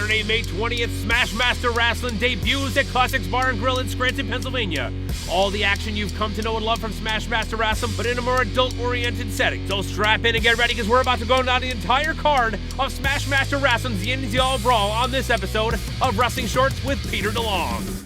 Saturday, May 20th, Smash Master Wrasslin debuts at Classics Bar and Grill in Scranton, Pennsylvania. All the action you've come to know and love from Smash Master Wrasslin, but in a more adult-oriented setting. So strap in and get ready, because we're about to go down the entire card of Smash Master Wrasslin's Y'inz Y'all Brawl on this episode of Wrestling Shorts with Peter DeLong.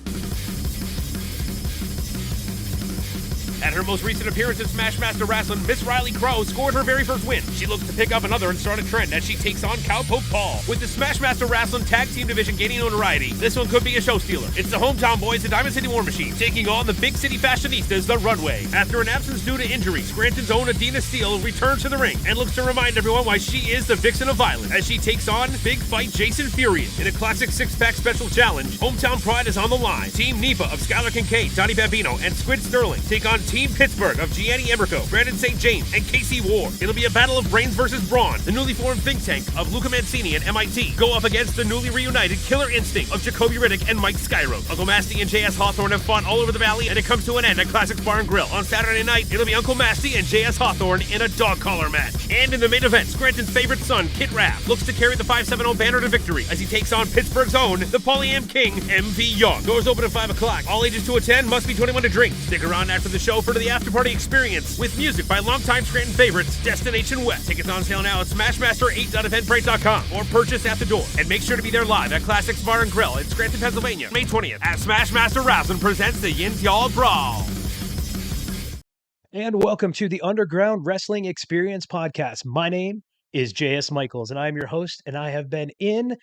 At her most recent appearance in Smash Master Wrasslin, Miss Riley Crow scored her very first win. She looks to pick up another and start a trend as she takes on Cowpoke Paul. With the Smash Master Wrasslin Tag Team Division gaining notoriety, this one could be a show stealer. It's the hometown boys, the Diamond City War Machine, taking on the big city fashionistas, the Runway. After an absence due to injury, Scranton's own Adina Steele returns to the ring and looks to remind everyone why she is the Vixen of Violence as she takes on Big Fight Jason Furious. In a classic six-pack special challenge, hometown pride is on the line. Team Nipa of Skylar Kincaid, Donnie Bambino, and Squid Sterling take on Team Pittsburgh of Gianni Emrico, Brandon St. James, and Casey Ward. It'll be a battle of brains versus brawn. The newly formed think tank of Luca Mancini and MIT go up against the newly reunited Killer Instinct of Jacoby Riddick and Mike Skyro. Uncle Masty and J.S. Hawthorne have fought all over the valley, and it comes to an end at Classics Bar and Grill. On Saturday night, it'll be Uncle Masty and J.S. Hawthorne in a dog collar match. And in the main event, Scranton's favorite son, Kit Raff, looks to carry the 570 banner to victory as he takes on Pittsburgh's own, the Polyam King, MV Young. Doors open at 5 o'clock. All ages to attend, must be 21 to drink. Stick around after the show for the after-party experience with music by longtime Scranton favorites, Destination West. Tickets on sale now at smashmaster8.eventbrite.com or purchase at the door. And make sure to be there live at Classics Bar and Grill in Scranton, Pennsylvania, May 20th, as Smash Master Wrasslin presents the Y'inz Y'all Brawl. And welcome to the Underground Wrestling Experience Podcast. My name is J.S. Michaels, and I'm your host, and I have been in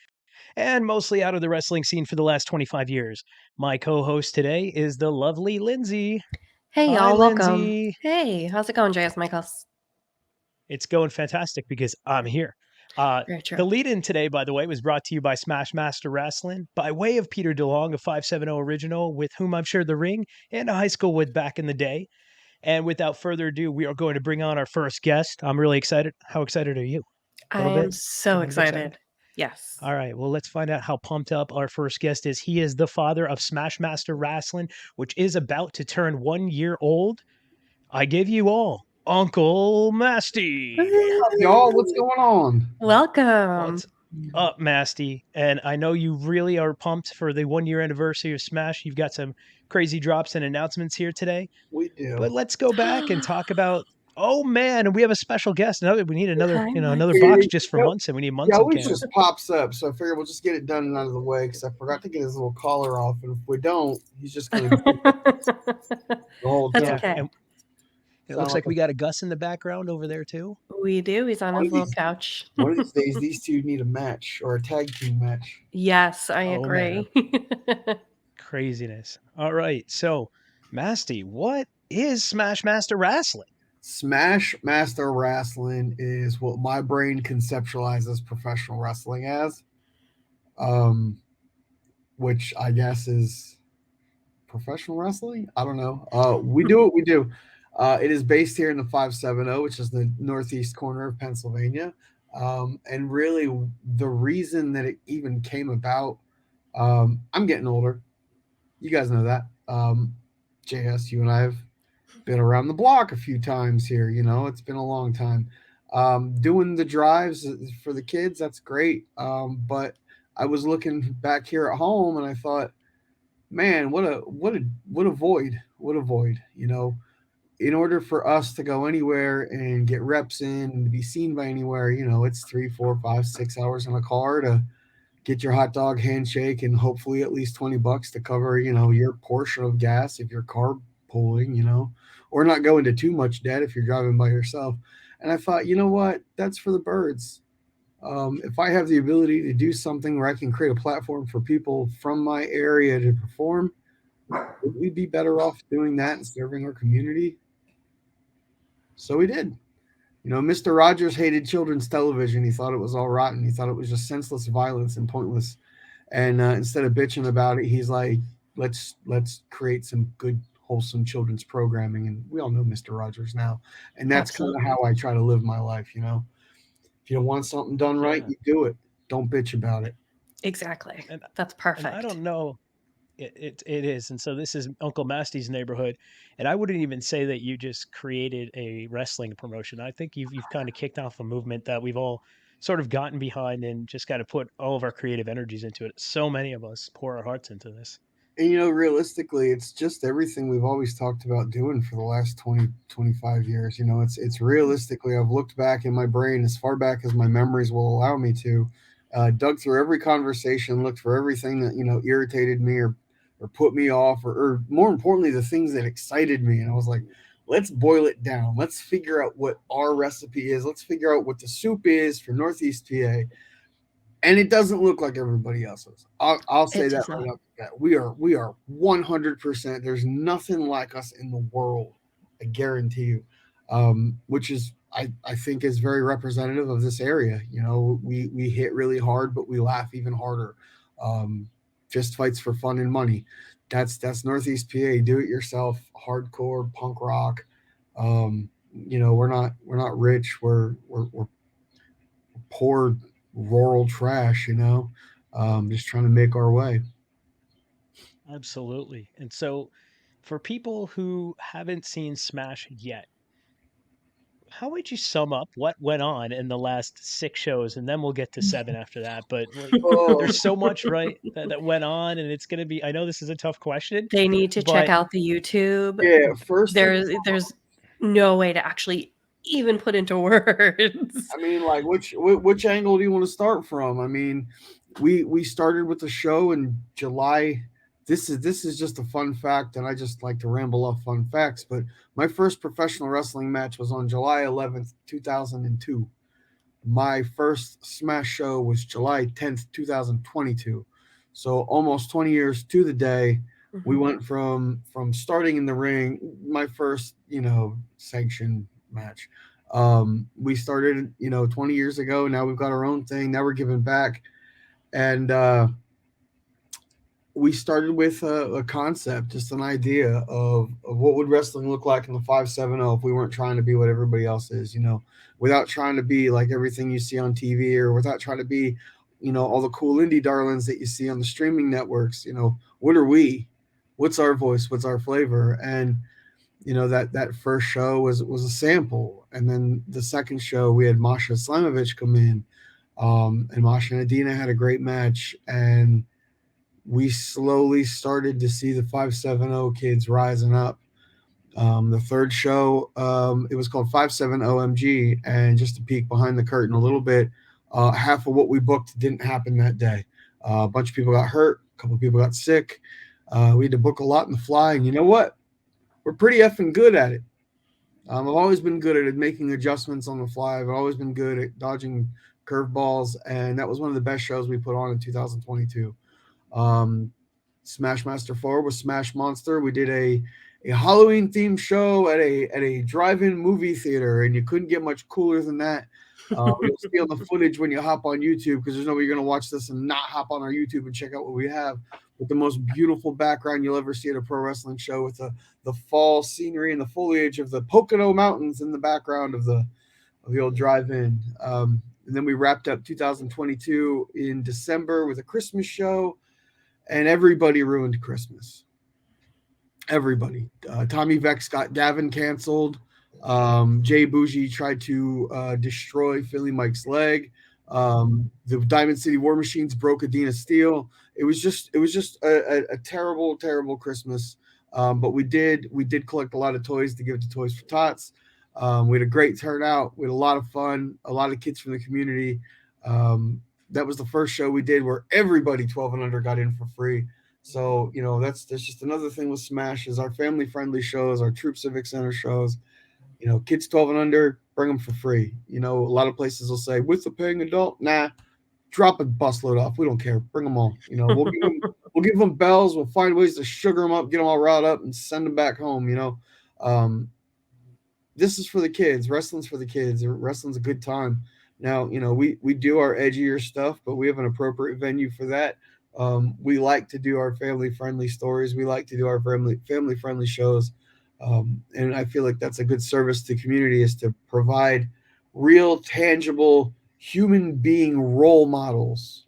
and mostly out of the wrestling scene for the last 25 years. My co-host today is the lovely Lindsey. Hey, Hi, y'all, welcome. Lindsey. Hey, how's it going, J.S. Michaels? It's going fantastic because I'm here. Very true. The lead-in today, by the way, was brought to you by Smash Master Wrasslin by way of Peter DeLong, a 570 original with whom I've shared the ring and a high school with back in the day. And without further ado, we are going to bring on our first guest. I'm really excited. How excited are you? I am so excited. Yes. All right. Well, let's find out how pumped up our first guest is. He is the father of Smash Master Wrasslin, which is about to turn 1 year old. I give you all Uncle Masty. Y'all, what's going on? Welcome. What's up, Masty? And I know you really are pumped for the 1 year anniversary of Smash. You've got some crazy drops and announcements here today. We do. But let's go back and talk about. Oh man, we have a special guest. We need another box just for Munson. We need Munson. Yeah, always just pops up, so I figure we'll just get it done and out of the way because I forgot to get his little collar off, and if we don't, he's just going to the whole time. That's okay. And it looks like we got a Gus in the background over there too. We do. He's on his little couch. One of these days, these two need a match or a tag team match. Yes, I agree. Craziness. All right, so Masty, what is Smash Master Wrasslin? Smash Master Wrasslin is what my brain conceptualizes professional wrestling as, which I guess is professional wrestling. I don't know. We do what we do. It is based here in the 570, which is the northeast corner of Pennsylvania. And really, the reason that it even came about, I'm getting older. You guys know that. JS, you and I have been around the block a few times here. You know, it's been a long time. Doing the drives for the kids, that's great. But I was looking back here at home and I thought, man, what a void. What a void. You know, in order for us to go anywhere and get reps in and to be seen by anywhere, you know, it's 3, 4, 5, 6 hours in a car to get your hot dog handshake and hopefully at least $20 to cover, you know, your portion of gas if you're carpooling, you know, or not go into too much debt if you're driving by yourself. And I thought, you know what, that's for the birds. If I have the ability to do something where I can create a platform for people from my area to perform, would we be better off doing that and serving our community? So we did. You know, Mr. Rogers hated children's television. He thought it was all rotten. He thought it was just senseless violence and pointless. And instead of bitching about it, he's like, let's create some good, wholesome children's programming. And we all know Mr. Rogers now. And that's kind of how I try to live my life, you know. If you want something done right, you do it. Don't bitch about it. Exactly. And that's perfect. And I don't know. It is. And so this is Uncle Masty's neighborhood. And I wouldn't even say that you just created a wrestling promotion. I think you've kind of kicked off a movement that we've all sort of gotten behind and just got to put all of our creative energies into it. So many of us pour our hearts into this. And realistically, it's just everything we've always talked about doing for the last 20, 25 years. It's realistically, I've looked back in my brain as far back as my memories will allow me to, dug through every conversation, looked for everything that irritated me or put me off, or more importantly, the things that excited me. And I was like, let's boil it down. Let's figure out what our recipe is. Let's figure out what the soup is for Northeast PA. And it doesn't look like everybody else's. I'll say It that does right not. off the bat. We are 100%. There's nothing like us in the world. I guarantee you. Which is I think is very representative of this area. We hit really hard, but we laugh even harder. Fist fights for fun and money. That's Northeast PA. Do it yourself, hardcore punk rock. We're not rich. We're poor rural trash, just trying to make our way. Absolutely. And so, for people who haven't seen Smash yet, how would you sum up what went on in the last 6 shows? And then we'll get to 7 after that. But like, Oh, there's so much, right, that went on, and it's going to be, I know this is a tough question, They need to check but out the YouTube. yeah. First and There's no way to actually even put into words. I mean, like, which angle do you want to start from? I mean, we started with the show in July. This is just a fun fact, and I just like to ramble off fun facts. But my first professional wrestling match was on July 11th, 2002. My first Smash show was July 10th, 2022. So almost 20 years to the day. We went from starting in the ring, my first, sanctioned match. We started, 20 years ago. Now we've got our own thing. Now we're giving back. And we started with a concept, just an idea of what would wrestling look like in the 570 if we weren't trying to be what everybody else is, without trying to be like everything you see on TV, or without trying to be, all the cool indie darlings that you see on the streaming networks. What are we? What's our voice? What's our flavor? And that first show was a sample, and then the second show we had Masha Slamovich come in, and Masha and Adina had a great match, and we slowly started to see the 570 kids rising up. The third show, it was called 570 OMG, and just to peek behind the curtain a little bit, half of what we booked didn't happen that day. A bunch of people got hurt, a couple of people got sick. We had to book a lot in the fly, and you know what? We're pretty effing good at it. I've always been good at it, making adjustments on the fly. I've always been good at dodging curveballs, and that was one of the best shows we put on in 2022. Smash Master 4 was Smash Monster. We did a Halloween themed show at a drive-in movie theater, and you couldn't get much cooler than that. You'll see on the footage when you hop on YouTube, because there's nobody going to watch this and not hop on our YouTube and check out what we have. With the most beautiful background you'll ever see at a pro wrestling show, with the fall scenery and the foliage of the Pocono Mountains in the background of the old drive-in. And then we wrapped up 2022 in December with a Christmas show, and everybody ruined Christmas. Everybody. Tommy Vex got Gavin canceled. Jay Bougie tried to destroy Philly Mike's leg. The Diamond City War Machines broke Adina Steele. It was just a terrible, terrible Christmas. But we did collect a lot of toys to give to Toys for Tots. We had a great turnout. We had a lot of fun. A lot of kids from the community. That was the first show we did where everybody 12 and under got in for free. So that's just another thing with Smash, is our family friendly shows, our Troop Civic Center shows. Kids 12 and under, bring them for free. A lot of places will say, with a paying adult, nah, drop a busload off. We don't care. Bring them all. We'll give them bells. We'll find ways to sugar them up, get them all riled up, and send them back home. This is for the kids. Wrestling's for the kids. Wrestling's a good time. Now, we do our edgier stuff, but we have an appropriate venue for that. We like to do our family-friendly stories. We like to do our family-friendly shows. And I feel like that's a good service to the community, is to provide real, tangible, human being role models,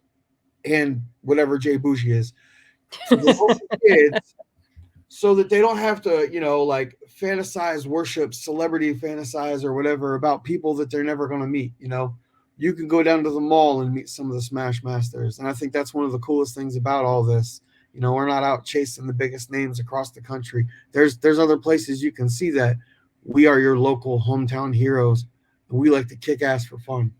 and whatever Jay Bougie is, for the local kids, so that they don't have to, like fantasize, worship, celebrity fantasize or whatever about people that they're never going to meet. you can go down to the mall and meet some of the Smash Masters. And I think that's one of the coolest things about all this. We're not out chasing the biggest names across the country. There's other places you can see that we are your local hometown heroes, and we like to kick ass for fun.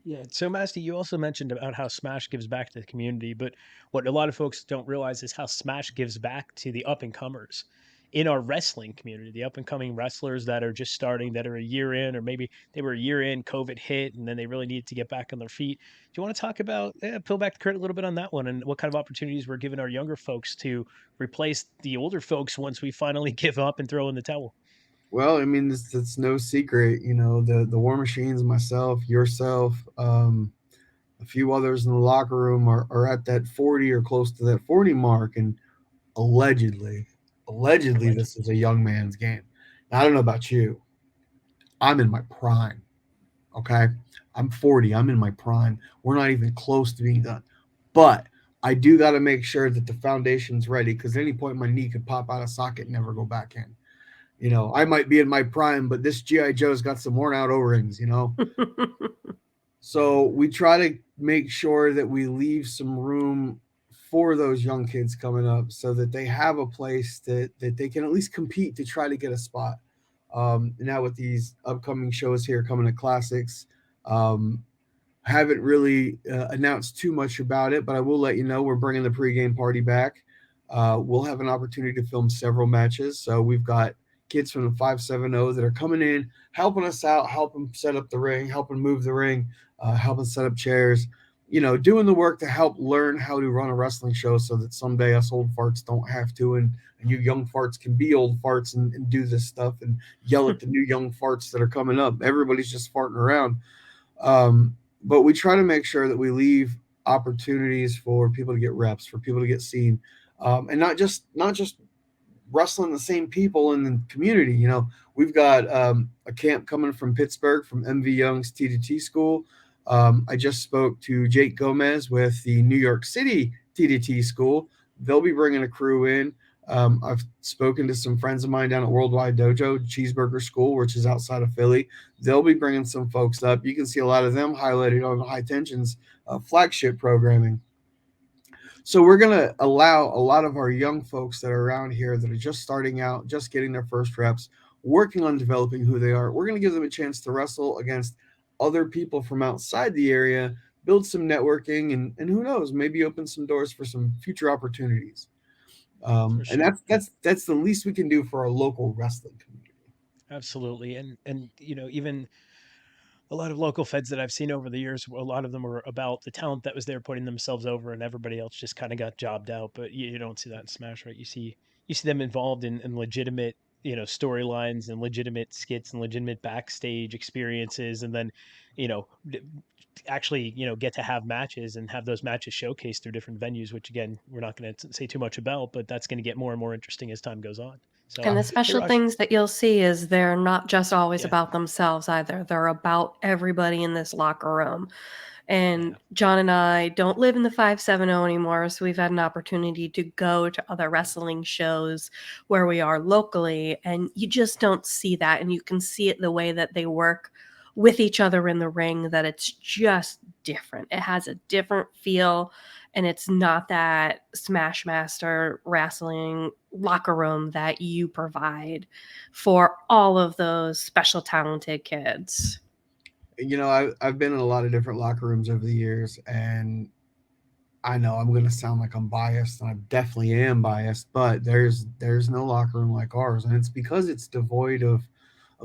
Yeah. So, Masty, you also mentioned about how Smash gives back to the community, but what a lot of folks don't realize is how Smash gives back to the up and comers in our wrestling community, the up and coming wrestlers that are just starting, that are a year in, or maybe they were a year in, COVID hit, and then they really needed to get back on their feet. Do you want to talk about, peel back the curtain a little bit on that one, and what kind of opportunities we're giving our younger folks to replace the older folks once we finally give up and throw in the towel? Well, I mean, it's no secret. The War Machines, myself, yourself, a few others in the locker room are at that 40 or close to that 40 mark, and allegedly, allegedly, Allegedly. this is a young man's game. Now, I don't know about you. I'm in my prime. Okay, I'm 40. I'm in my prime. We're not even close to being done, but I do got to make sure that the foundation's ready because at any point my knee could pop out of socket and never go back in. I might be in my prime, but this GI Joe's got some worn out O-rings. So we try to make sure that we leave some room for those young kids coming up so that they have a place that they can at least compete to try to get a spot. Now with these upcoming shows here coming to classics, um, haven't really announced too much about it, but I will let you know we're bringing the pregame party back. We'll have an opportunity to film several matches. So we've got kids from the 570 that are coming in, helping us out, helping set up the ring, helping move the ring, helping set up chairs, doing the work to help learn how to run a wrestling show so that someday us old farts don't have to, and you young farts can be old farts and do this stuff and yell at the new young farts that are coming up. Everybody's just farting around. But we try to make sure that we leave opportunities for people to get reps, for people to get seen, and not just wrestling the same people in the community. We've got a camp coming from Pittsburgh from MV Young's T2T school. I just spoke to Jake Gomez with the New York City T2T school. They'll be bringing a crew in. I've spoken to some friends of mine down at Worldwide Dojo, Cheeseburger School, which is outside of Philly. They'll be bringing some folks up. You can see a lot of them highlighted on High Tension's flagship programming. So we're going to allow a lot of our young folks that are around here that are just starting out, just getting their first reps, working on developing who they are. We're going to give them a chance to wrestle against other people from outside the area, build some networking, and who knows, maybe open some doors for some future opportunities. For And sure. that's the least we can do for our local wrestling community. Absolutely. And even a lot of local feds that I've seen over the years, a lot of them were about the talent that was there putting themselves over, and everybody else just kind of got jobbed out. But you don't see that in Smash, right? You see them involved in legitimate, storylines and legitimate skits and legitimate backstage experiences, and then, you know, d- actually, get to have matches and have those matches showcased through different venues. Which again, we're not going to say too much about, but that's going to get more and more interesting as time goes on. So, And the hey, special Raj, things that you'll see is they're not just always yeah, about themselves either. They're about everybody in this locker room. And yeah, John and I don't live in the 570 anymore, so we've had an opportunity to go to other wrestling shows where we are locally, and you just don't see that. And you can see it the way that they work with each other in the ring, that it's just different. It has a different feel, and it's not that Smash Master wrestling locker room that you provide for all of those special talented kids. I've been in a lot of different locker rooms over the years, and I know I'm going to sound like I'm biased, and I definitely am biased, but there's no locker room like ours, and it's because it's devoid of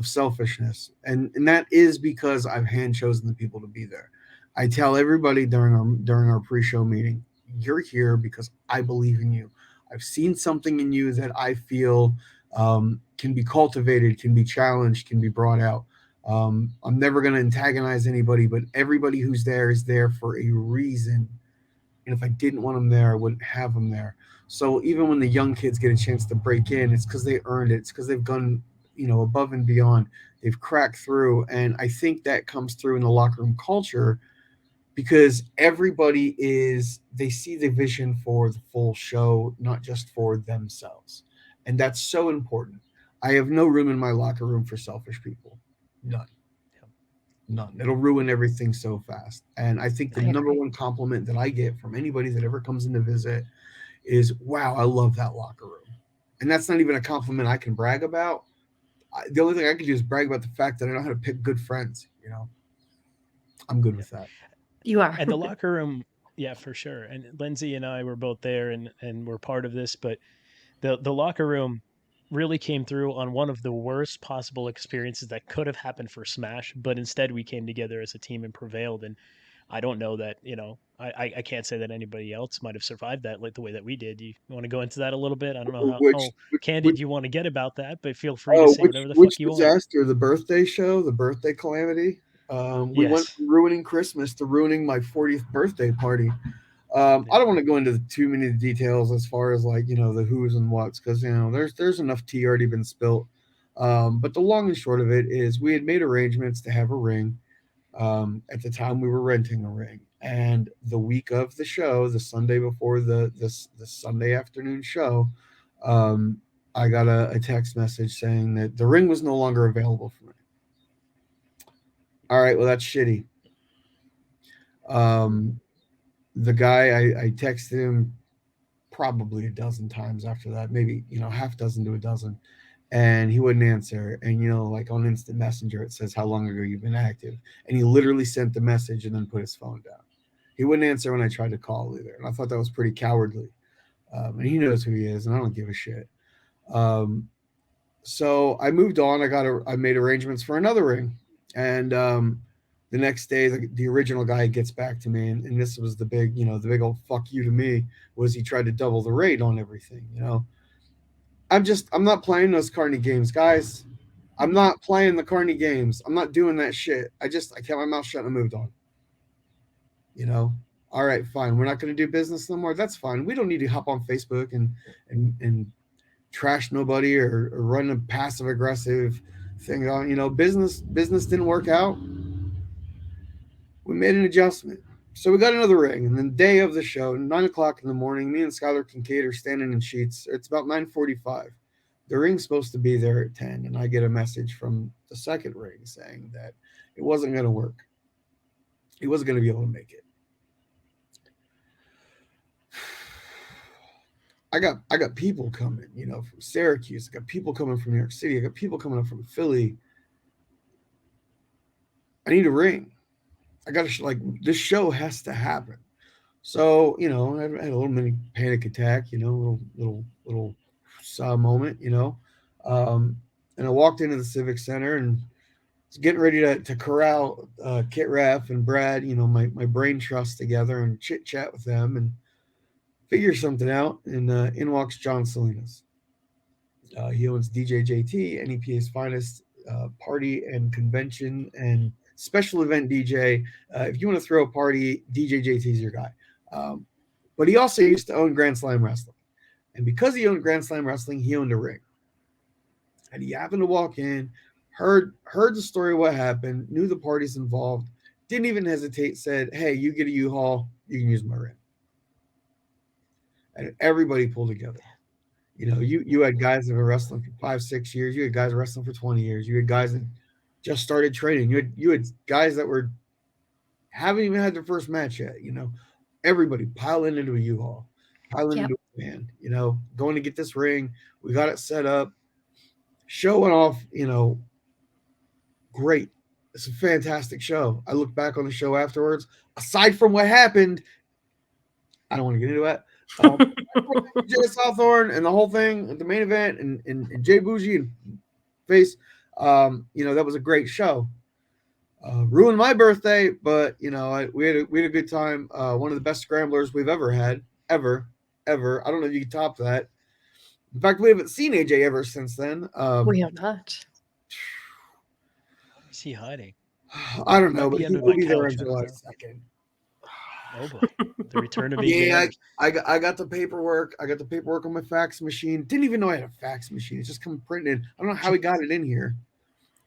selfishness, and that is because I've hand chosen the people to be there. I tell everybody during our pre-show meeting, you're here because I believe in you. I've seen something in you that I feel can be cultivated, can be challenged, can be brought out. I'm never going to antagonize anybody, but everybody who's there is there for a reason, and if I didn't want them there, I wouldn't have them there. So even when the young kids get a chance to break in, it's because they earned it. It's because they've gone, above and beyond. They've cracked through, and I think that comes through in the locker room culture because they see the vision for the full show, not just for themselves, and that's so important. I have no room in my locker room for selfish people. None. yeah. None. It'll ruin everything so fast. And I think the I number agree. one compliment that I get from anybody that ever comes in to visit is, "Wow, I love that locker room." And that's not even a compliment I can brag about. The only thing I can do is brag about the fact that I know how to pick good friends. I'm good Yeah. with that. You are. And the locker room, yeah, for sure. And Lindsey and I were both there and we're part of this, but the locker room really came through on one of the worst possible experiences that could have happened for Smash, but instead we came together as a team and prevailed. And I don't know that, I can't say that anybody else might have survived that like the way that we did. You want to go into that a little bit? I don't know how Which candid you want to get about that, but feel free to say whatever the fuck which you want. disaster? The birthday show, the birthday calamity. We went Yes. from ruining Christmas to ruining my 40th birthday party. Yeah. I don't want to go into too many details as far as like the who's and what's, because there's enough tea already been spilt. But the long and short of it is we had made arrangements to have a ring. At the time, we were renting a ring, and the week of the show, the Sunday before the Sunday afternoon show, um, I got a text message saying that the ring was no longer available for me. All right, well that's shitty. Um, the guy I texted him probably a dozen times after that, maybe half dozen to a dozen, and he wouldn't answer. And like on instant messenger it says how long ago you've been active, and he literally sent the message and then put his phone down. He wouldn't answer when I tried to call either, and I thought that was pretty cowardly. And he knows who he is, and I don't give a shit. um, so I moved on. I made arrangements for another ring, and the next day the original guy gets back to me, and this was the big old fuck you to me, was he tried to double the rate on everything. I'm not playing those carny games, guys. I'm not playing the carny games. I'm not doing that shit. I kept my mouth shut and moved on. All right, fine. We're not going to do business no more. That's fine. We don't need to hop on Facebook and trash nobody, or run a passive aggressive thing on. Business didn't work out. We made an adjustment. So we got another ring, and then day of the show, 9 o'clock in the morning, me and Skylar Kincaid are standing in sheets. It's about 9:45. The ring's supposed to be there at 10, and I get a message from the second ring saying that it wasn't going to work. He wasn't going to be able to make it. I got people coming, from Syracuse. I got people coming from New York City. I got people coming up from Philly. I need a ring. I got to this show has to happen. So I had a little mini panic attack, little moment, and I walked into the Civic Center and was getting ready to corral Kit Raff and Brad, my brain trust together, and chit chat with them and figure something out. And in walks John Salinas. He owns DJ JT, NEPA's finest party and convention and special event DJ. If you want to throw a party, DJ JT is your guy. But he also used to own Grand Slam Wrestling. And because he owned Grand Slam Wrestling, he owned a ring. And he happened to walk in, heard the story of what happened, knew the parties involved, didn't even hesitate, said, "Hey, you get a U-Haul, you can use my ring." And everybody pulled together. You had guys that were wrestling for 5-6 years. You had guys wrestling for 20 years. You had guys that just started training. You had guys that haven't even had their first match yet. Everybody piling into a U-Haul, piling into a van. Going to get this ring. We got it set up. Show went off. Great. It's a fantastic show. I look back on the show afterwards. Aside from what happened, I don't want to get into it. Jay Southorn and the whole thing, the main event, and Jay Bougie and Face, that was a great show. Ruined my birthday, but we had a good time. One of the best scramblers we've ever had, ever. I don't know if you can top that. In fact, we haven't seen AJ ever since then. We have not. Is he hiding? I don't know, Might but be he under will my be there on couch. I don't July know. 2nd. Oh boy, the return of AJ. Yeah, I got the paperwork. I got the paperwork on my fax machine. Didn't even know I had a fax machine. It's just come printed. I don't know how he got it in here.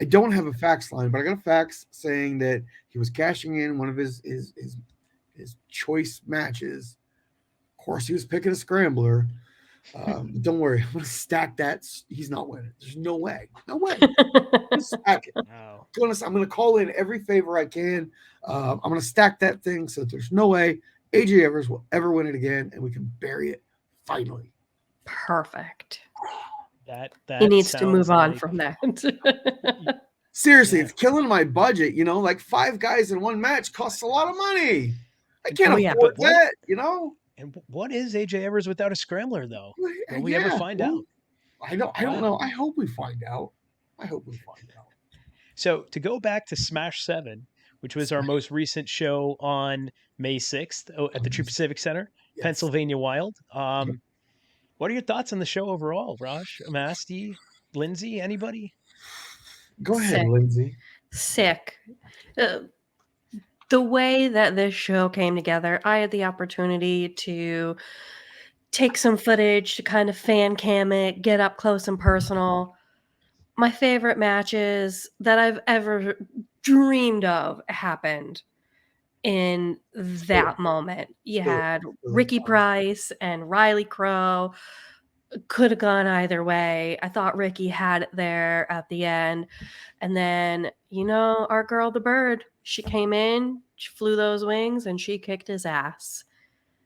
I don't have a fax line, but I got a fax saying that he was cashing in one of his choice matches. Of course, he was picking a scrambler. Don't worry, I'm gonna stack that. He's not winning. There's no way. No way. I'm gonna stack it. No. I'm gonna call in every favor I can. I'm gonna stack that thing so there's no way AJ Evers will ever win it again, and we can bury it finally. Perfect. That He needs to sounds move on like- from that. Seriously, Yeah. it's killing my budget. You know, like 5 guys in one match costs a lot of money. I can't Oh, yeah, afford but what- that. You know. And what is AJ Evers without a scrambler, though? Will we Yeah, ever find well, out? I don't Wow. know. I hope we find out. So to go back to Smash 7, which was our most recent show on May 6th at the True Pacific Center, Yes. Pennsylvania Wild. What are your thoughts on the show overall, Raj, Masty, Lindsey, anybody? Go ahead, Sick. Lindsey. Sick. The way that this show came together, I had the opportunity to take some footage to kind of fan cam it, get up close and personal. My favorite matches that I've ever dreamed of happened in that moment. You had Ricky Price and Riley Crow. Could have gone either way. I thought Ricky had it there at the end. And then, our girl, the bird, she came in, she flew those wings, and she kicked his ass.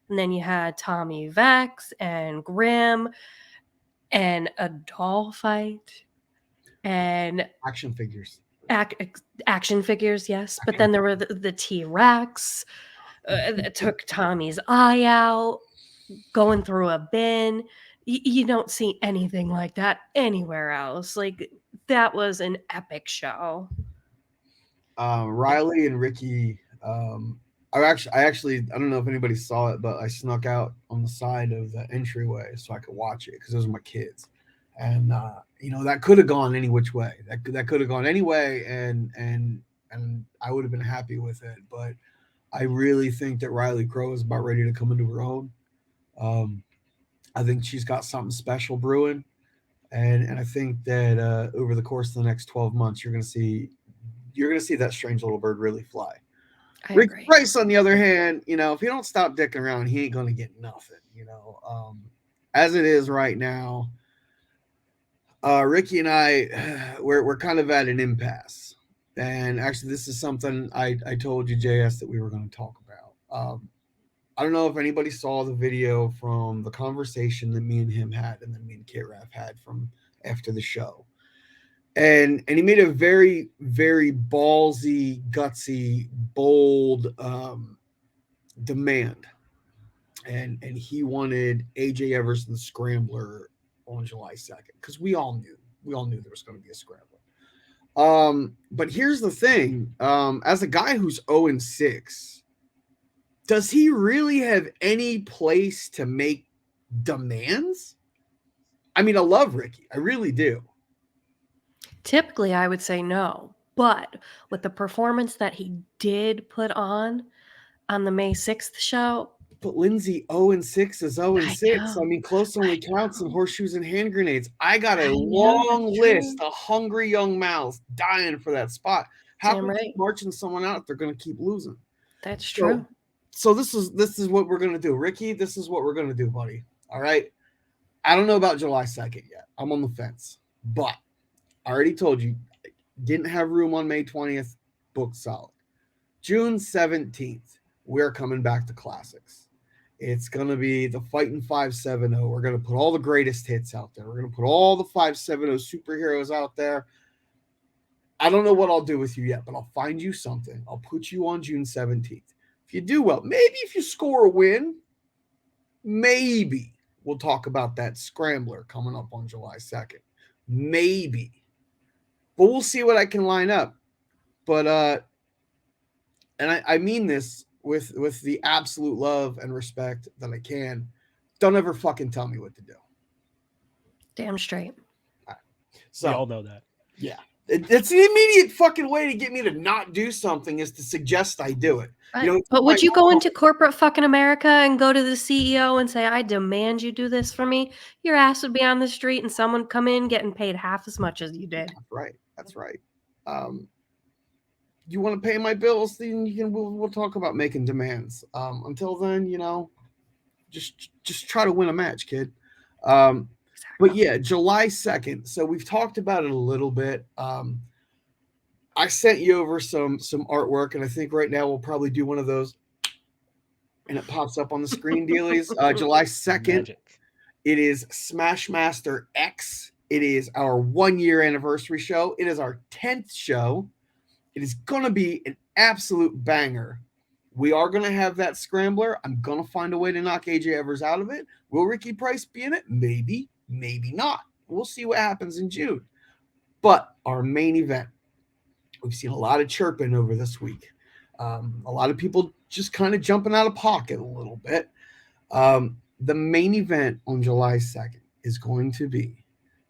And then you had Tommy Vex and Grimm and a doll fight and Action figures. action figures, yes. But then there were the T-Rex that took Tommy's eye out, going through a bin. You don't see anything like that anywhere else. Like, that was an epic show. Riley and Ricky. I don't know if anybody saw it, but I snuck out on the side of the entryway so I could watch it because those are my kids, and that could have gone any which way. That could have gone any way, and I would have been happy with it. But I really think that Riley Crow is about ready to come into her own. I think she's got something special brewing, and I think that over the course of the next 12 months, you're gonna see that strange little bird really fly. Rick Price, on the other hand, if he don't stop dicking around, he ain't gonna get nothing. As it is right now, Ricky and I, we're kind of at an impasse. And actually, this is something I told you, JS, that we were going to talk about. I don't know if anybody saw the video from the conversation that me and him had, and then me and K-Raf had from after the show. And he made a very, very ballsy, gutsy, bold demand. And he wanted AJ Evers and the Scrambler on July 2nd, because we all knew there was going to be a Scrambler. But here's the thing. As a guy who's 0-6, does he really have any place to make demands? I mean, I love Ricky. I really do. Typically, I would say no. But with the performance that he did put on the May 6th show. But Lindsey, 0-6 is 0-6. I mean, close only counts in horseshoes and hand grenades. I got a long list of hungry young mouths dying for that spot. How can we keep marching someone out if they're going to keep losing? That's true. So this is what we're going to do. Ricky, this is what we're going to do, buddy. All right? I don't know about July 2nd yet. I'm on the fence. But I already told you, didn't have room on May 20th, booked solid. June 17th, we're coming back to classics. It's going to be the Fighting 570. We're going to put all the greatest hits out there. We're going to put all the 570 superheroes out there. I don't know what I'll do with you yet, but I'll find you something. I'll put you on June 17th. If you do well, maybe if you score a win, maybe we'll talk about that Scrambler coming up on July 2nd. Maybe. But we'll see what I can line up. But and I mean this with the absolute love and respect that I can. Don't ever fucking tell me what to do. Damn straight. Right. So we all know that. Yeah. It's the immediate fucking way to get me to not do something is to suggest I do it. Right. But would you go into corporate fucking America and go to the CEO and say, I demand you do this for me? Your ass would be on the street and someone come in getting paid half as much as you did. That's right. You want to pay my bills, then we'll talk about making demands. Until then, just try to win a match, kid. But yeah, July 2nd. So we've talked about it a little bit. I sent you over some artwork, and I think right now we'll probably do one of those, and it pops up on the screen dealies. July 2nd. Magic. It is Smash Master X. It is our 1-year anniversary show. It is our 10th show. It is going to be an absolute banger. We are going to have that scrambler. I'm going to find a way to knock AJ Evers out of it. Will Ricky Price be in it? Maybe, maybe not. We'll see what happens in June. But our main event, we've seen a lot of chirping over this week. A lot of people just kind of jumping out of pocket a little bit. The main event on July 2nd is going to be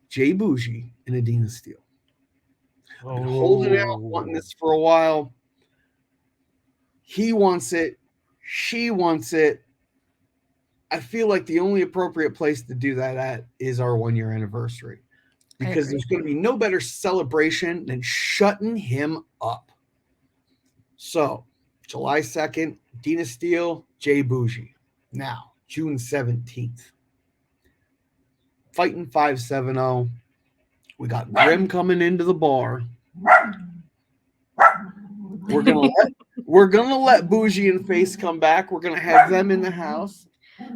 Jay Bougie and Adina Steele. I've been holding out, wanting this for a while. He wants it. She wants it. I feel like the only appropriate place to do that at is our 1-year anniversary, because there's going to be no better celebration than shutting him up. So, July 2nd, Adina Steele, Jay Bougie. Now, June 17th. Fighting 570. We got Grim coming into the bar. We're gonna let Bougie and Face come back. We're gonna have them in the house.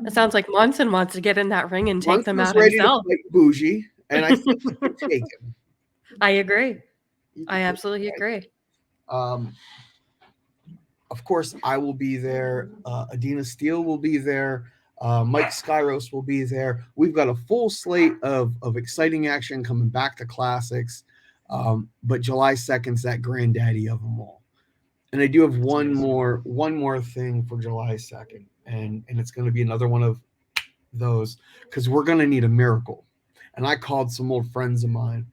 It sounds like Monson wants to get in that ring and take them out ready himself. To fight Bougie, and I think he can take him. I agree. I absolutely agree. Of course, I will be there. Adina Steele will be there. Mike Skyros will be there. We've got a full slate of exciting action coming back to classics. But July 2nd's that granddaddy of them all. And I do have one more thing for July 2nd. And it's going to be another one of those, because we're going to need a miracle. And I called some old friends of mine.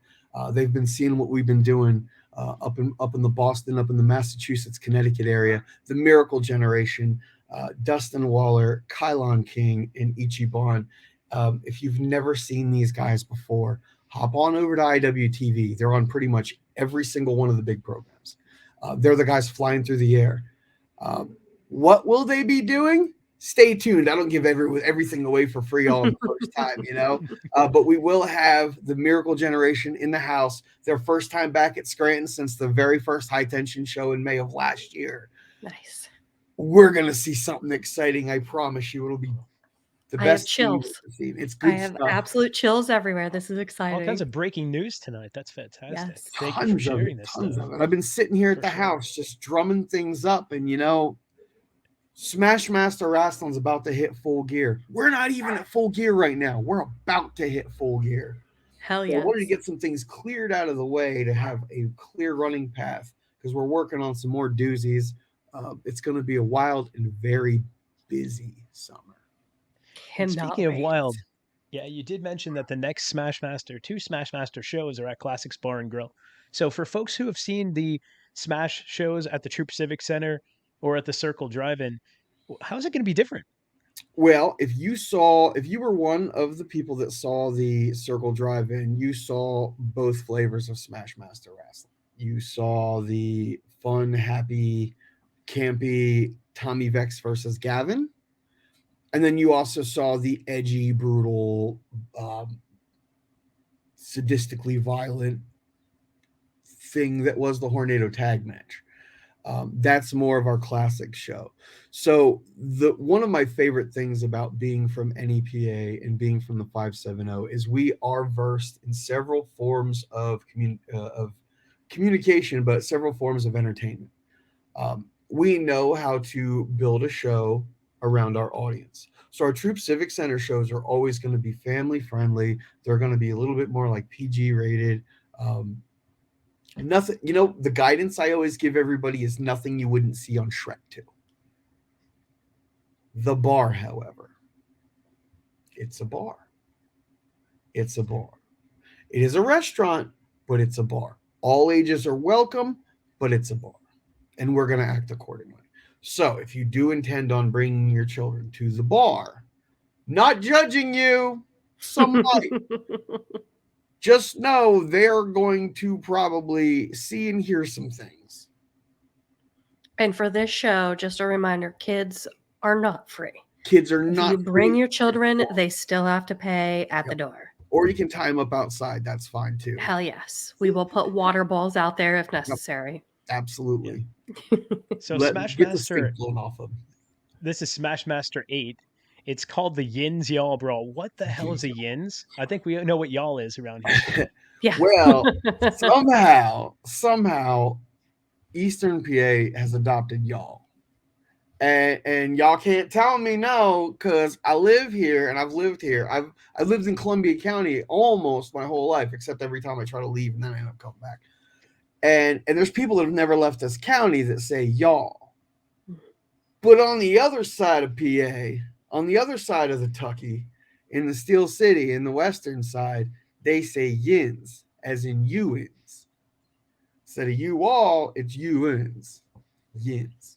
They've been seeing what we've been doing up in the Boston, up in the Massachusetts, Connecticut area. The Miracle Generation, Dustin Waller, Kylon King, and Ichiban. If you've never seen these guys before, hop on over to IWTV. They're on pretty much every single one of the big programs. They're the guys flying through the air. What will they be doing? Stay tuned. I don't give everything away for free all the first time, but we will have the Miracle Generation in the house. Their first time back at Scranton since the very first high tension show in May of last year. Nice. We're going to see something exciting. I promise you it'll be the best. I have chills. It's good I have stuff. Absolute chills everywhere. This is exciting. All kinds of breaking news tonight. That's fantastic. Yes. Thank you for sharing this Tons stuff. of it. I've been sitting here at the house just drumming things up, and Smash Master Wrastlin's about to hit full gear. We're not even at full gear right now. We're about to hit full gear. Hell yeah. Yeah. I wanted to get some things cleared out of the way to have a clear running path, because we're working on some more doozies. It's going to be a wild and very busy summer. And speaking of wild, yeah, you did mention that the next two Smash Master shows are at Classics Bar and Grill. So for folks who have seen the Smash shows at the Troop Civic Center or at the Circle Drive-In, how's it going to be different? Well, if you were one of the people that saw the Circle Drive-In, you saw both flavors of Smash Master Wrasslin. You saw the fun, happy, campy Tommy Vex versus Gavin. And then you also saw the edgy, brutal, sadistically violent thing that was the Hornado tag match. That's more of our classic show. So one of my favorite things about being from NEPA and being from the 570 is we are versed in several forms of communication, but several forms of entertainment. We know how to build a show around our audience. So our Troop Civic Center shows are always going to be family friendly. They're going to be a little bit more like PG rated. Nothing, the guidance I always give everybody is nothing you wouldn't see on Shrek 2. The bar, however, it's a bar. It's a bar. It is a restaurant, but it's a bar. All ages are welcome, but it's a bar. And we're going to act accordingly. So if you do intend on bringing your children to the bar, not judging you, some might. Just know they're going to probably see and hear some things. And for this show, just a reminder, kids are not free. Kids are If not. you bring your children, they still have to pay at the door. Or you can tie them up outside. That's fine too. Hell yes. We will put water balls out there if necessary. Absolutely. So Get the Smashmaster, stink blown off them. this is Smashmaster 8. It's called the Y'inz Y'all Brawl. What the hell is a Y'inz? I think we know what y'all is around here. Yeah. Well, somehow, Eastern PA has adopted y'all. And y'all can't tell me no, because I live here and I've lived here. I've lived in Columbia County almost my whole life, except every time I try to leave and then I end up coming back. And there's people that have never left this county that say y'all. But on the other side of PA, on the other side of the Tucky, in the Steel City, in the western side, they say y'inz, as in you-ins. Instead of you all, it's you-ins. Y'inz.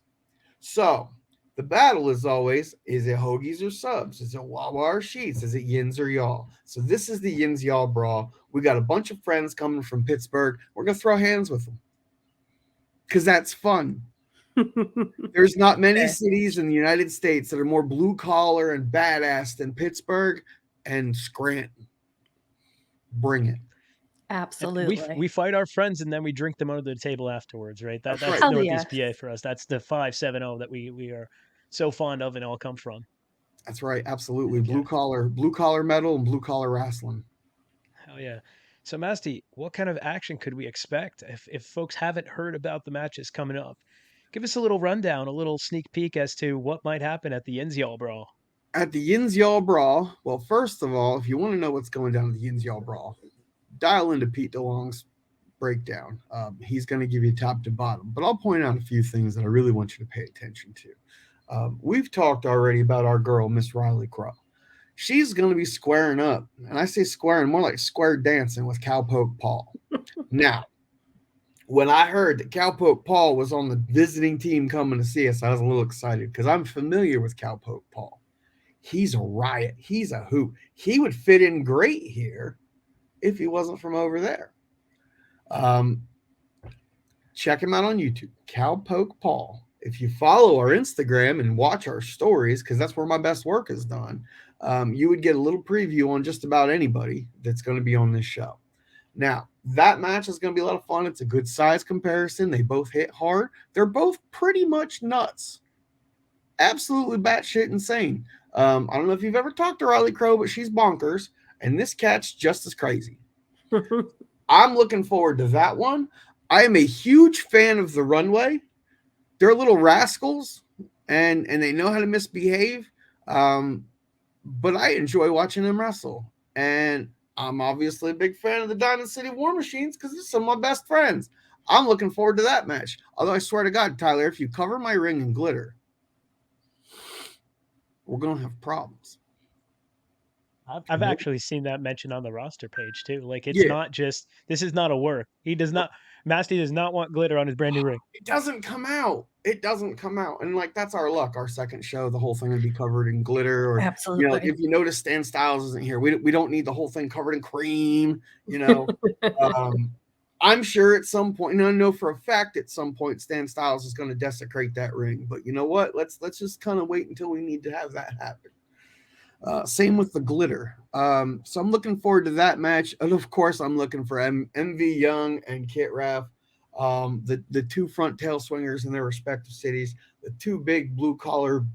So the battle is always, is it hoagies or subs? Is it Wawa or sheets? Is it y'inz or y'all? So this is the Y'inz Y'all Brawl. We got a bunch of friends coming from Pittsburgh. We're going to throw hands with them because that's fun. There's not many cities in the United States that are more blue collar and badass than Pittsburgh and Scranton. Bring it. Absolutely. We fight our friends and then we drink them under the table afterwards, right? That's right. Northeast PA for us. That's the 570 that we are so fond of and all come from. That's right. Absolutely. Blue collar metal and blue collar wrestling. Hell yeah. So Masty, what kind of action could we expect if folks haven't heard about the matches coming up? Give us a little rundown, a little sneak peek as to what might happen at the Y'inz Y'all Brawl. At the Y'inz Y'all Brawl, well, first of all, if you want to know what's going down at the Y'inz Y'all Brawl, dial into Pete DeLong's breakdown. He's going to give you top to bottom, but I'll point out a few things that I really want you to pay attention to. We've talked already about our girl, Miss Riley Crow. She's going to be squaring up, and I say squaring more like square dancing with Cowpoke Paul. Now, when I heard that Cowpoke Paul was on the visiting team coming to see us, I was a little excited because I'm familiar with Cowpoke Paul. He's a riot. He's a hoot. He would fit in great here if he wasn't from over there. Check him out on YouTube, Cowpoke Paul. If you follow our Instagram and watch our stories, because that's where my best work is done, you would get a little preview on just about anybody that's going to be on this show. Now, that match is going to be a lot of fun. It's a good size comparison. They both hit hard. They're both pretty much nuts. Absolutely batshit insane. I don't know if you've ever talked to Riley Crow, but she's bonkers, and this cat's just as crazy. I'm looking forward to that one. I am a huge fan of the Runway. They're little rascals, and they know how to misbehave, but I enjoy watching them wrestle. And I'm obviously a big fan of the Diamond City War Machines because they're some of my best friends. I'm looking forward to that match. Although I swear to God, Tyler, if you cover my ring in glitter, we're going to have problems. I've actually seen that mentioned on the roster page too. Like it's not just, this is not a work. He does not, Masty does not want glitter on his brand new ring. It doesn't come out. It doesn't come out. And like, that's our luck. Our second show, the whole thing would be covered in glitter. Or, absolutely. You know, if you notice Stan Styles isn't here, we don't need the whole thing covered in cream, you know. I'm sure at some point, and I know for a fact at some point Stan Styles is going to desecrate that ring. But you know what? Let's just kind of wait until we need to have that happen. Same with the glitter. So I'm looking forward to that match. And of course, I'm looking for MV Young and Kit Raff, the two front tail swingers in their respective cities, the two big blue collar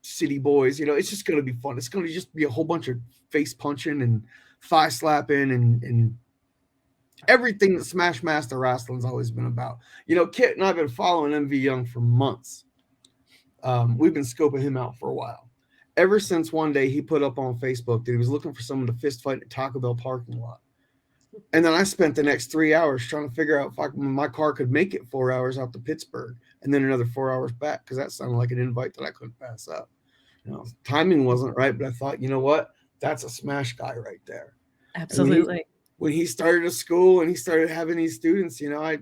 city boys. You know, it's just going to be fun. It's going to just be a whole bunch of face punching and thigh slapping and everything that Smash Master Wrassling's always been about. You know, Kit and I have been following MV Young for months. We've been scoping him out for a while. Ever since one day he put up on Facebook that he was looking for someone to fist fight at Taco Bell parking lot. And then I spent the next 3 hours trying to figure out if my car could make it 4 hours out to Pittsburgh and then another 4 hours back because that sounded like an invite that I couldn't pass up. You know, timing wasn't right, but I thought, you know what? That's a Smash guy right there. Absolutely. When he started a school and he started having these students, you know, I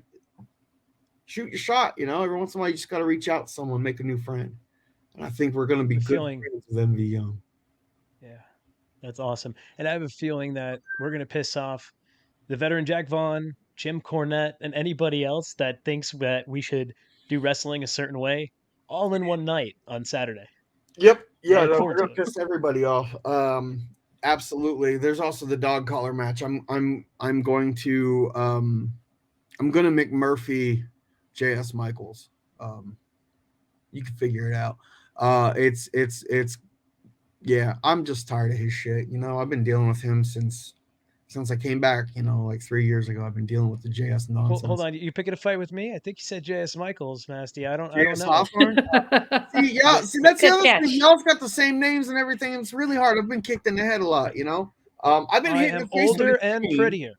shoot your shot. You know, every once in a while you just got to reach out to someone, make a new friend. And I think we're going to be good friends with MV Young. Yeah, that's awesome. And I have a feeling that we're going to piss off the veteran Jack Vaughn, Jim Cornette, and anybody else that thinks that we should do wrestling a certain way all in one night on Saturday. Yep. I Yeah, look no, forward they're to gonna it. piss everybody off. Absolutely. There's also the dog collar match. I'm going to I'm gonna McMurphy JS Michaels. You can figure it out. It's yeah, I'm just tired of his shit. You know, I've been dealing with him since I came back, you know, like 3 years ago. I've been dealing with the JS Hold nonsense. on, you picking a fight with me? I think you said J.S. Michaels, Masty. I don't JS know. Hawthorne. See, yeah, The see that's the Good other thing. catch. Y'all's got the same names and everything. It's really hard. I've been kicked in the head a lot, you know. I've been I hit in am the face with older a and chain. prettier.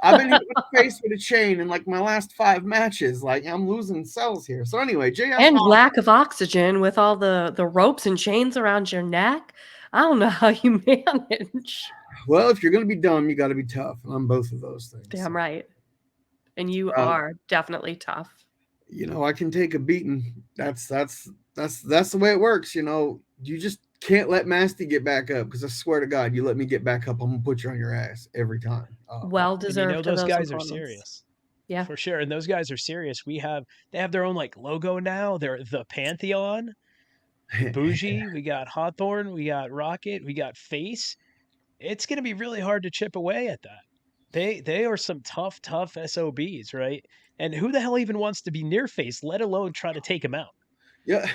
I've been hit in the face with a chain in like my last 5 matches. Like I'm losing cells here. So anyway, JS And Hawthorne. lack of oxygen with all the ropes and chains around your neck. I don't know how you manage. Well, if you're gonna be dumb, you got to be tough, and I'm both of those things. Damn So, right. And you uh, are definitely tough. you know, I can take a beating. That's the way it works. You know, you just can't let Masty get back up because I swear to God, you let me get back up, I'm gonna put you on your ass every time. Well And you deserved know to those those guys are opponents. serious. Yeah. For sure. And those guys are serious. They have their own like logo now. They're the Pantheon, Bougie, we got Hawthorne, we got Rocket, we got Face. It's gonna be really hard to chip away at that. They are some tough SOBs, right? And who the hell even wants to be near Face, let alone try to take him out? Yeah,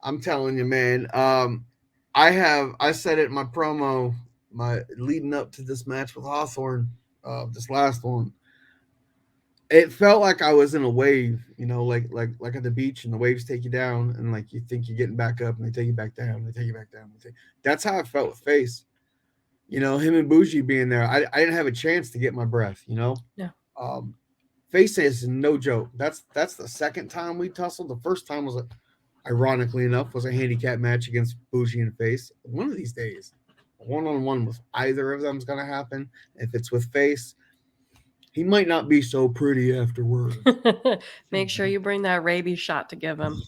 I'm telling you, man. I said it in my promo, my leading up to this match with Hawthorne, this last one. It felt like I was in a wave, you know, like at the beach, and the waves take you down, and like you think you're getting back up, and they take you back down, they take you back down. That's how I felt with Face. You know, him and Bougie being there, I didn't have a chance to get my breath. You know, No. Face is no joke. That's the second time we tussled. The first time was, ironically enough, was a handicap match against Bougie and Face. One of these days, one-on-one with either of them is gonna happen. If it's with Face, he might not be so pretty afterwards. Make sure you bring that rabies shot to give him.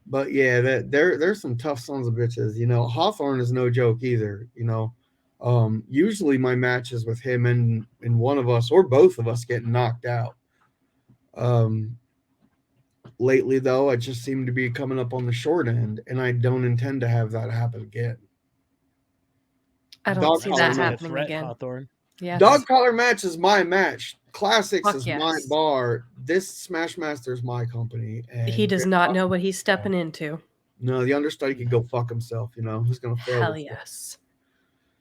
But yeah, there's some tough sons of bitches. You know, Hawthorne is no joke either. You know, usually my matches with him and one of us or both of us getting knocked out. Lately though, I just seem to be coming up on the short end, and I don't intend to have that happen again. I don't Dog see collar that Sounds like a match. happening threat, again. Hawthorne. Yes. Dog collar match is my match. Classics Fuck is my yes. bar. This Smash Master is my company. And He does not know what he's stepping into. No, the understudy can go fuck himself. You know, he's gonna fail. Hell this yes.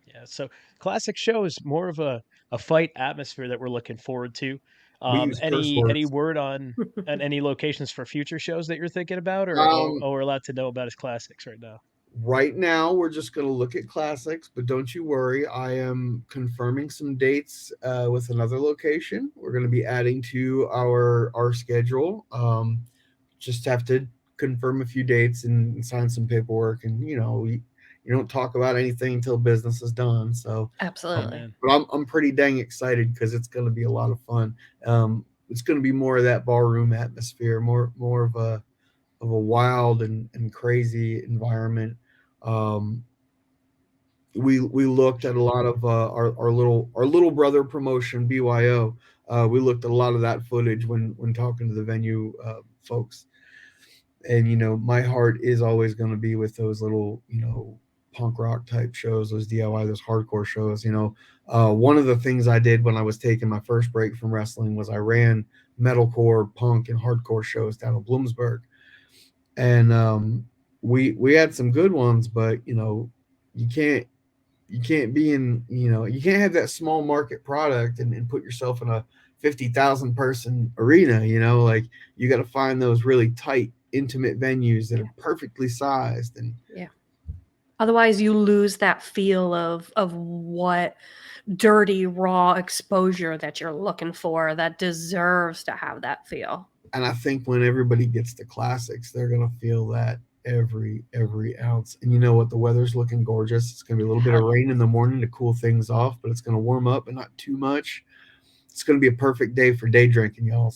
Yeah. So classic show is more of a fight atmosphere that we're looking forward to. We use curse Any words. word on any locations for future shows that you're thinking about, or we're allowed to know about his classics right now? Right now, we're just going to look at classics, but don't you worry. I am confirming some dates with another location. We're going to be adding to our schedule. Just have to confirm a few dates and sign some paperwork, and you know, you don't talk about anything until business is done. So, Absolutely. Man. but I'm pretty dang excited because it's going to be a lot of fun. It's going to be more of that ballroom atmosphere, more of a wild and crazy environment. We looked at a lot of our little brother promotion BYO. We looked at a lot of that footage when talking to the venue folks, and you know my heart is always going to be with those little punk rock type shows, those DIY, those hardcore shows. One of the things I did when I was taking my first break from wrestling was I ran metalcore, punk, and hardcore shows down in Bloomsburg, and we had some good ones, but you can't be in you can't have that small market product and put yourself in a 50,000 person arena. Like you got to find those really tight, intimate venues that are perfectly sized. And yeah, otherwise you lose that feel of what dirty raw exposure that you're looking for that deserves to have that feel. And I think when everybody gets to classics, they're gonna feel that every ounce. And you know what? The weather's looking gorgeous. It's gonna be a little bit of rain in the morning to cool things off, but it's gonna warm up and not too much. It's gonna be a perfect day for day drinking, y'all.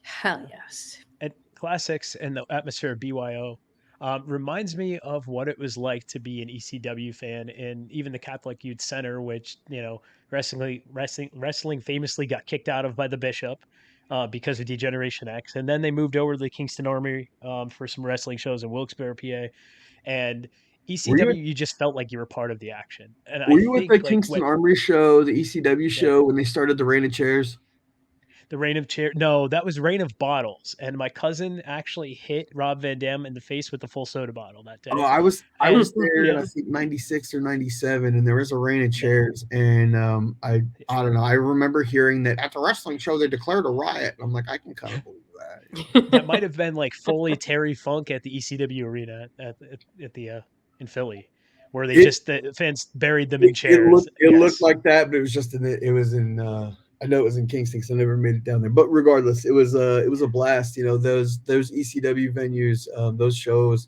Hell yes. And classics and the atmosphere of BYO reminds me of what it was like to be an ECW fan in even the Catholic Youth Center, which wrestling famously got kicked out of by the bishop. because of Degeneration X, and then they moved over to the Kingston Armory for some wrestling shows in Wilkes-Barre, PA, and Were you ECW. You just felt like you were part of the action, and I were you at the think like Kingston Armory show, the ECW yeah, show when they started the Reign of Chairs? the Reign of Chair. No, that was Reign of Bottles, and my cousin actually hit Rob Van Dam in the face with a full soda bottle that Oh, day. I And was there in yeah, I think 96 or 97, and there was a Reign of yeah, Chairs, and I don't know. I remember hearing that at the wrestling show they declared a riot. And I'm like, I can kind of believe that. that might have been like Foley Terry Funk at the ECW arena at the in Philly, where they It just the fans buried them in it chairs. looked Yes. like that, but it was just it was in I know it was in Kingston, so I never made it down there. But regardless, it was a blast. You know, those ECW venues, those shows,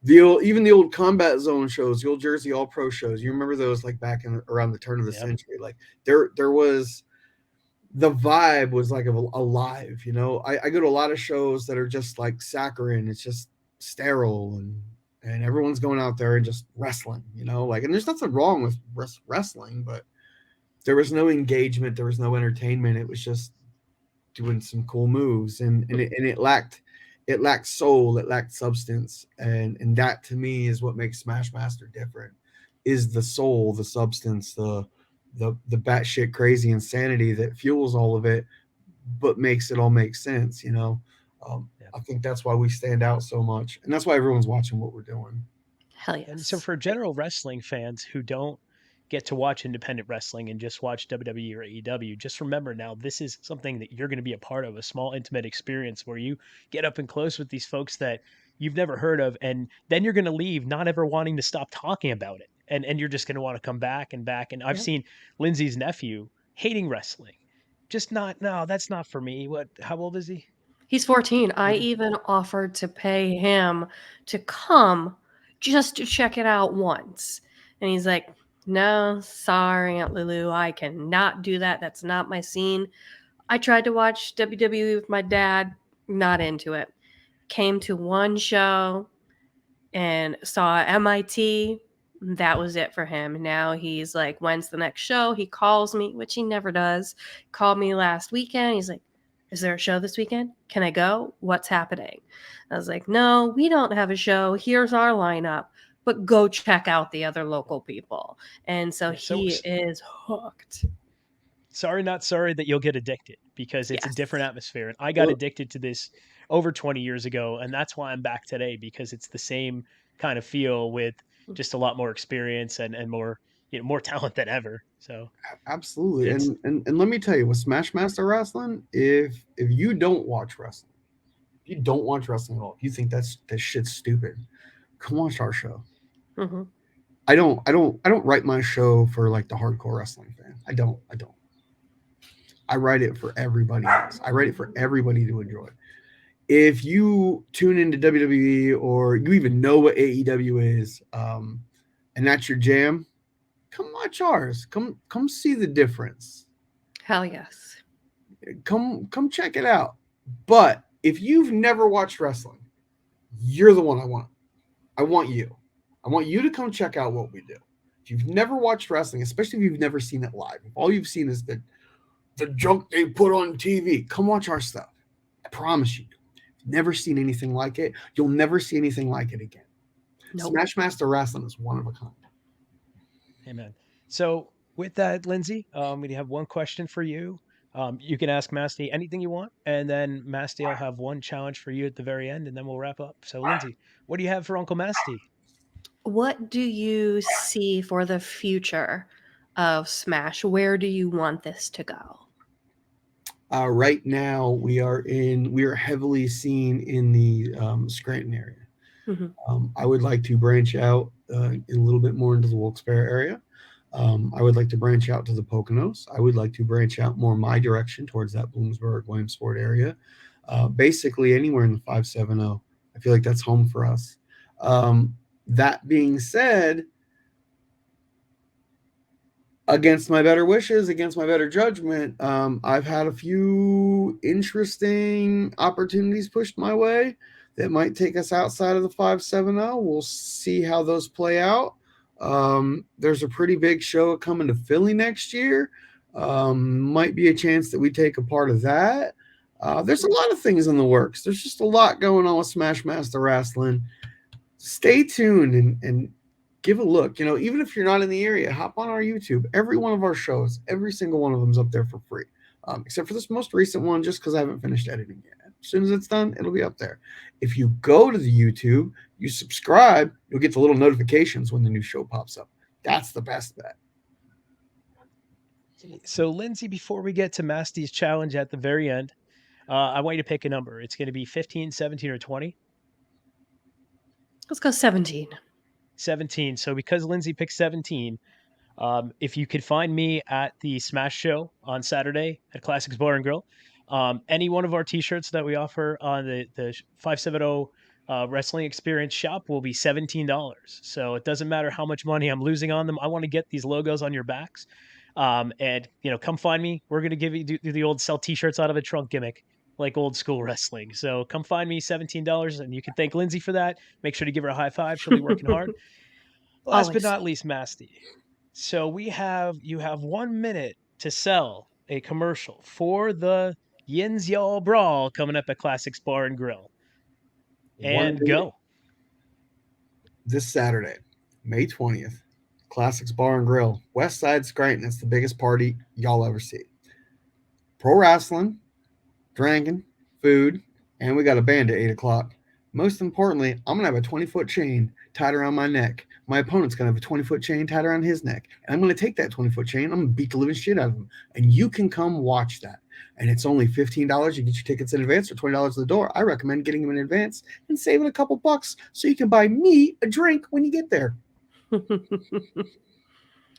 even the old Combat Zone shows, the old Jersey All Pro shows. You remember those like back in around the turn of the Yep. century? Like there was the vibe was like alive. You know, I go to a lot of shows that are just like saccharine. It's just sterile and everyone's going out there and just wrestling. You know, like, and there's nothing wrong with wrestling, but there was no engagement, there was no entertainment. It was just doing some cool moves, and it lacked soul, it lacked substance, and that to me is what makes Smashmaster different. Is the soul, the substance, the batshit crazy insanity that fuels all of it, but makes it all make sense. You know, Yep. I think that's why we stand out so much, and that's why everyone's watching what we're doing. Hell yes. And so for general wrestling fans who don't get to watch independent wrestling and just watch WWE or AEW, just remember now this is something that you're going to be a part of, a small intimate experience where you get up and close with these folks that you've never heard of, and then you're going to leave not ever wanting to stop talking about it. And you're just going to want to come back and back. And I've Yep. seen Lindsey's nephew hating wrestling. Just not, no, that's not for me. How old is he? He's 14. I even offered to pay him to come just to check it out once. And he's like, no, sorry, Aunt Lulu, I cannot do that. That's not my scene. I tried to watch WWE with my dad, not into it. Came to one show and saw MIT. That was it for him. Now he's like, when's the next show? He calls me, which he never does. Called me last weekend. He's like, is there a show this weekend? Can I go? What's happening? I was like, no, we don't have a show. Here's our lineup, but go check out the other local people. And so he is hooked. Sorry, not sorry that you'll get addicted, because it's a different atmosphere. And I got addicted to this over 20 years ago, and that's why I'm back today, because it's the same kind of feel with just a lot more experience and more, more talent than ever. So absolutely. And let me tell you, with Smash Master Wrasslin, if you don't watch wrestling, if you don't watch wrestling at all, if you think that shit's stupid, come watch our show. Mm-hmm. I don't write my show for like the hardcore wrestling fan. I don't. I write it for everybody else. I write it for everybody to enjoy. If you tune into WWE or you even know what AEW is, and that's your jam, come watch ours. Come see the difference. Hell yes. Come check it out. But if you've never watched wrestling, you're the one I want. I want you. I want you to come check out what we do. If you've never watched wrestling, especially if you've never seen it live, if all you've seen is the junk they put on TV, come watch our stuff. I promise you. If you've never seen anything like it, you'll never see anything like it again. Nope. Smash Master Wrasslin is one of a kind. Amen. So with that, Lindsey, we have one question for you. You can ask Masty anything you want, and then Masty will have one challenge for you at the very end, and then we'll wrap up. So Lindsey, what do you have for Uncle Masty? What do you see for the future of Smash? Where do you want this to go? Right now, we are heavily seen in the Scranton area. Mm-hmm. I would like to branch out a little bit more into the Wilkes-Barre area. I would like to branch out to the Poconos. I would like to branch out more my direction towards that Bloomsburg, Williamsport area. Basically, anywhere in the 570. I feel like that's home for us. That being said, against my better wishes, against my better judgment, I've had a few interesting opportunities pushed my way that might take us outside of the 570. We'll see how those play out. There's a pretty big show coming to Philly next year. Might be a chance that we take a part of that. There's a lot of things in the works. There's just a lot going on with Smash Master Wrasslin. Stay tuned and give a look. Even if you're not in the area, hop on our YouTube. Every one of our shows, every single one of them is up there for free, except for this most recent one, just because I haven't finished editing yet. As soon as it's done, it'll be up there. If you go to the YouTube, you subscribe, you'll get the little notifications when the new show pops up. That's the best bet. So, Lindsey, before we get to Masty's challenge at the very end, I want you to pick a number. It's going to be 15, 17, or 20. Let's go 17. 17. So because Lindsey picked 17, if you could find me at the Smash show on Saturday at Classics Bar and Grill, any one of our t-shirts that we offer on the 570 wrestling experience shop will be $17. So it doesn't matter how much money I'm losing on them. I want to get these logos on your backs. And come find me. We're going to give you do the old sell t-shirts out of a trunk gimmick, like old school wrestling. So come find me, $17, and you can thank Lindsey for that. Make sure to give her a high five. She'll be working hard. Last but not least, Masty. So you have 1 minute to sell a commercial for the Y'inz Y'all Brawl coming up at Classics Bar and Grill. And go. This Saturday, May 20th, Classics Bar and Grill, West Side Scranton. It's the biggest party y'all ever see. Pro wrestling, drinking, food, and we got a band at 8 o'clock. Most importantly, I'm going to have a 20-foot chain tied around my neck. My opponent's going to have a 20-foot chain tied around his neck. And I'm going to take that 20-foot chain. I'm going to beat the living shit out of him. And you can come watch that. And it's only $15. You get your tickets in advance or $20 at the door. I recommend getting them in advance and saving a couple bucks so you can buy me a drink when you get there.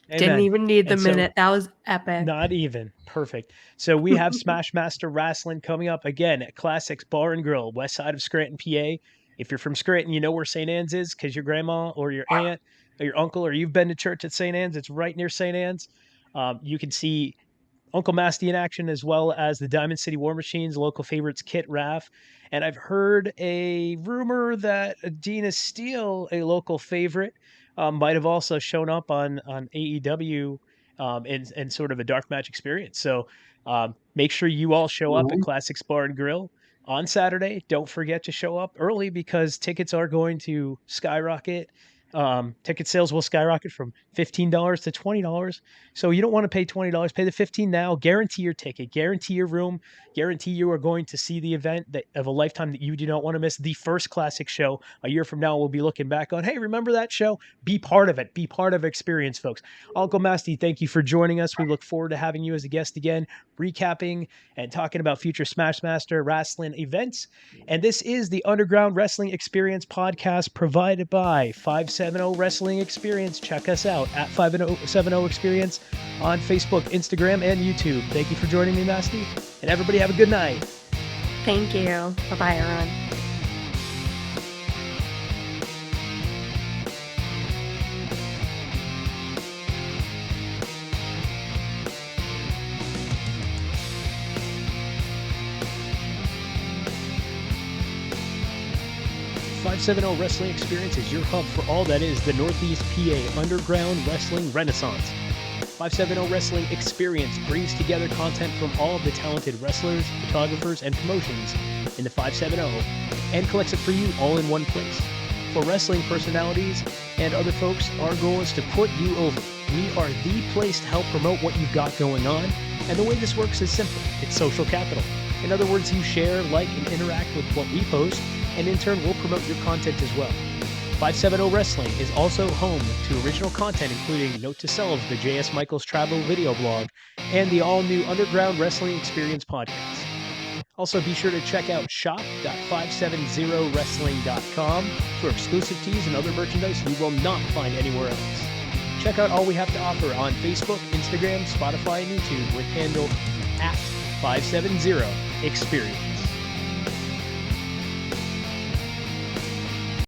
Didn't even need the minute. That was epic. Not even. Perfect. So we have Smash Master Wrasslin coming up again at Classics Bar and Grill, west side of Scranton, PA. If you're from Scranton, you know where St. Anne's is because your grandma or your aunt or your uncle or you've been to church at St. Anne's. It's right near St. Anne's. You can see Uncle Masty in action as well as the Diamond City War Machines, local favorites Kit Raff. And I've heard a rumor that Dina Steele, a local favorite, might have also shown up on AEW in sort of a dark match experience. So make sure you all show up at Classics Bar and Grill on Saturday. Don't forget to show up early because tickets are going to skyrocket. Ticket sales will skyrocket from $15 to $20. So you don't want to pay $20, pay the $15 now, guarantee your ticket, guarantee your room, guarantee you are going to see the event of a lifetime that you do not want to miss. The first classic show a year from now, we'll be looking back on, hey, remember that show? Be part of it. Be part of experience, folks. Uncle Masty, thank you for joining us. We look forward to having you as a guest again, recapping and talking about future Smash Master Wrasslin events. And this is the Underground Wrestling Experience podcast provided by 570 Wrestling Experience. Check us out at 570 Experience on Facebook, Instagram, and YouTube. Thank you for joining me, Masty. And everybody have a good night. Thank you. Bye-bye, everyone. Wrestling Experience is your hub for all that is the Northeast PA Underground Wrestling Renaissance. 570 Wrestling Experience brings together content from all of the talented wrestlers, photographers, and promotions in the 570 and collects it for you all in one place. For wrestling personalities and other folks, our goal is to put you over. We are the place to help promote what you've got going on, and the way this works is simple. It's social capital. In other words, you share, like, and interact with what we post, and in turn, we'll promote your content as well. 570 Wrestling is also home to original content, including Note to Self, the J.S. Michaels Travel video blog, and the all-new Underground Wrestling Experience podcast. Also, be sure to check out shop.570wrestling.com for exclusive tees and other merchandise you will not find anywhere else. Check out all we have to offer on Facebook, Instagram, Spotify, and YouTube with handle @570Experience.